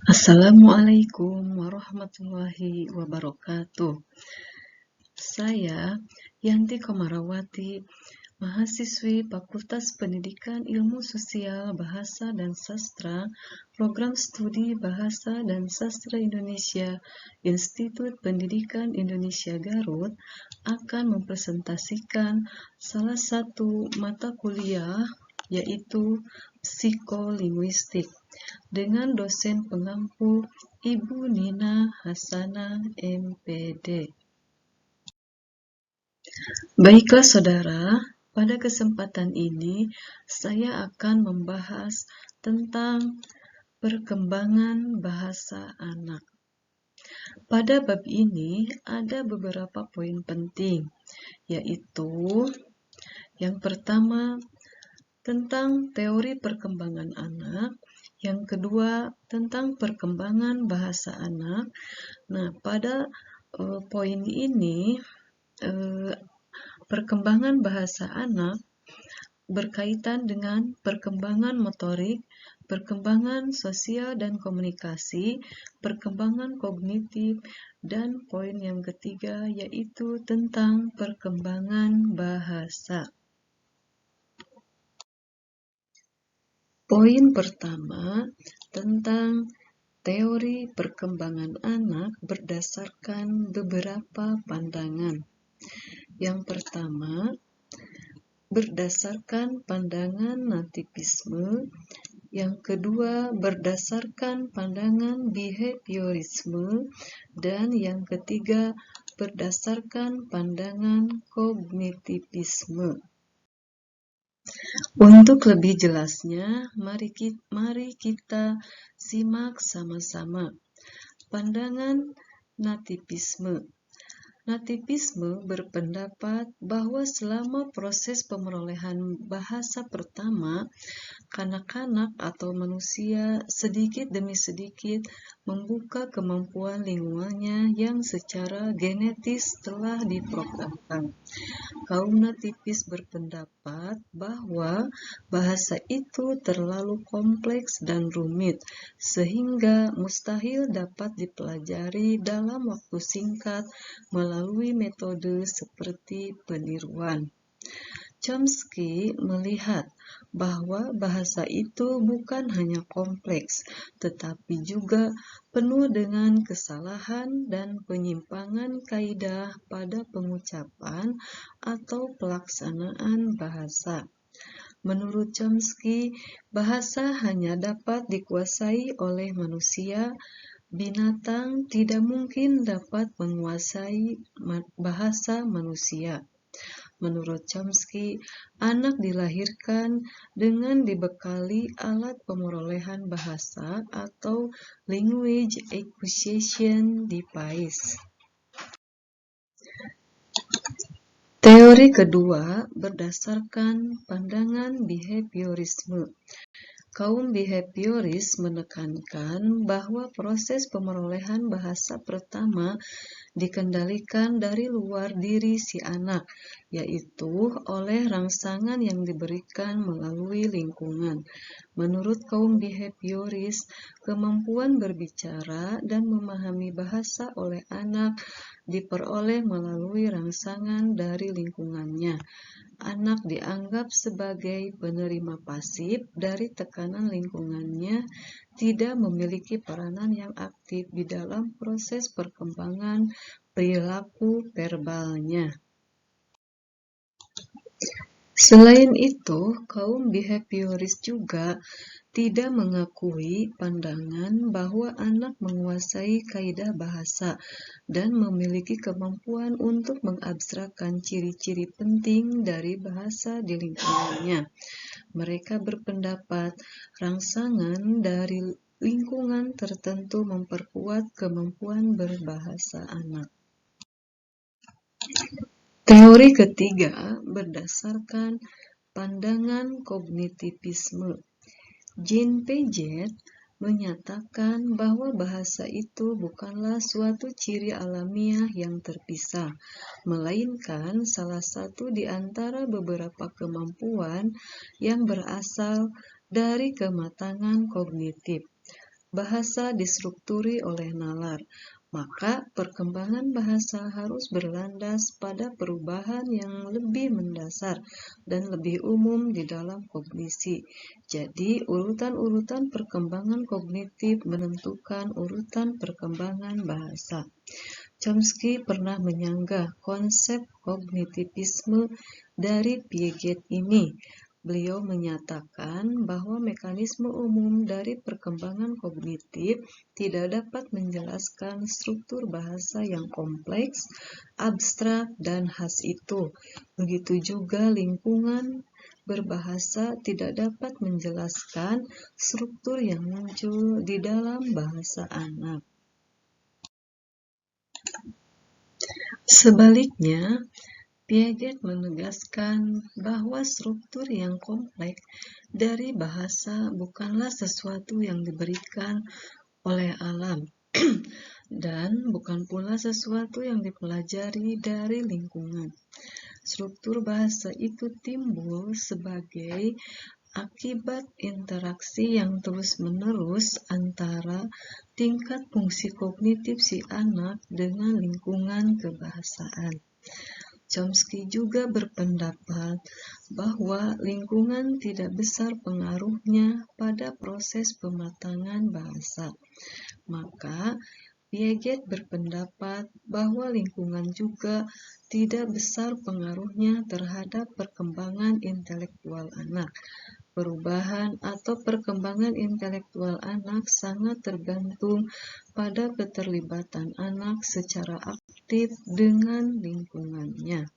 Assalamualaikum warahmatullahi wabarakatuh. Saya Yanti Komarawati, mahasiswi Fakultas Pendidikan Ilmu Sosial Bahasa dan Sastra, Program Studi Bahasa dan Sastra Indonesia, Institut Pendidikan Indonesia Garut, akan mempresentasikan salah satu mata kuliah, yaitu psikolinguistik, dengan dosen pengampu Ibu Nina Hasana, MPD. Baiklah saudara, pada kesempatan ini saya akan membahas tentang perkembangan bahasa anak. Pada bab ini ada beberapa poin penting, yaitu yang pertama tentang teori perkembangan anak, yang kedua tentang perkembangan bahasa anak. Nah, pada poin ini perkembangan bahasa anak berkaitan dengan perkembangan motorik, perkembangan sosial dan komunikasi, perkembangan kognitif, dan poin yang ketiga yaitu tentang perkembangan bahasa. Poin pertama tentang teori perkembangan anak berdasarkan beberapa pandangan. Yang pertama, berdasarkan pandangan nativisme, yang kedua berdasarkan pandangan behaviorisme, dan yang ketiga berdasarkan pandangan kognitivisme. Untuk lebih jelasnya, mari kita simak sama-sama. Pandangan nativisme. Nativisme berpendapat bahwa selama proses pemerolehan bahasa pertama, kanak-kanak atau manusia sedikit demi sedikit membuka kemampuan lingkungannya yang secara genetis telah diprogramkan. Kaum nativis berpendapat bahwa bahasa itu terlalu kompleks dan rumit, sehingga mustahil dapat dipelajari dalam waktu singkat melalui metode seperti peniruan. Chomsky melihat bahwa bahasa itu bukan hanya kompleks, tetapi juga penuh dengan kesalahan dan penyimpangan kaidah pada pengucapan atau pelaksanaan bahasa. Menurut Chomsky, bahasa hanya dapat dikuasai oleh manusia. Binatang tidak mungkin dapat menguasai bahasa manusia. Menurut Chomsky, anak dilahirkan dengan dibekali alat pemerolehan bahasa atau language acquisition device. Teori kedua berdasarkan pandangan behaviorisme. Kaum behavioris menekankan bahwa proses pemerolehan bahasa pertama dikendalikan dari luar diri si anak, yaitu oleh rangsangan yang diberikan melalui lingkungan. Menurut kaum behavioris, kemampuan berbicara dan memahami bahasa oleh anak diperoleh melalui rangsangan dari lingkungannya. Anak dianggap sebagai penerima pasif dari tekanan lingkungannya, tidak memiliki peranan yang aktif di dalam proses perkembangan perilaku verbalnya. Selain itu, kaum behavioris juga tidak mengakui pandangan bahwa anak menguasai kaidah bahasa dan memiliki kemampuan untuk mengabstrakkan ciri-ciri penting dari bahasa di lingkungannya. Mereka berpendapat rangsangan dari lingkungan tertentu memperkuat kemampuan berbahasa anak. Teori ketiga berdasarkan pandangan kognitivisme. Jean Piaget menyatakan bahwa bahasa itu bukanlah suatu ciri alamiah yang terpisah, melainkan salah satu di antara beberapa kemampuan yang berasal dari kematangan kognitif. bahasa distrukturi oleh nalar, maka perkembangan bahasa harus berlandas pada perubahan yang lebih mendasar dan lebih umum di dalam kognisi. Jadi, urutan-urutan perkembangan kognitif menentukan urutan perkembangan bahasa. Chomsky pernah menyanggah konsep kognitivisme dari Piaget ini. Beliau menyatakan bahwa mekanisme umum dari perkembangan kognitif tidak dapat menjelaskan struktur bahasa yang kompleks, abstrak, dan khas itu. Begitu juga lingkungan berbahasa tidak dapat menjelaskan struktur yang muncul di dalam bahasa anak. Sebaliknya, Piaget menegaskan bahwa struktur yang kompleks dari bahasa bukanlah sesuatu yang diberikan oleh alam dan bukan pula sesuatu yang dipelajari dari lingkungan. Struktur bahasa itu timbul sebagai akibat interaksi yang terus-menerus antara tingkat fungsi kognitif si anak dengan lingkungan kebahasaan. Chomsky juga berpendapat bahwa lingkungan tidak besar pengaruhnya pada proses pematangan bahasa. Maka, Piaget berpendapat bahwa lingkungan juga tidak besar pengaruhnya terhadap perkembangan intelektual anak. Perubahan atau perkembangan intelektual anak sangat tergantung pada keterlibatan anak secara aktif dengan lingkungannya.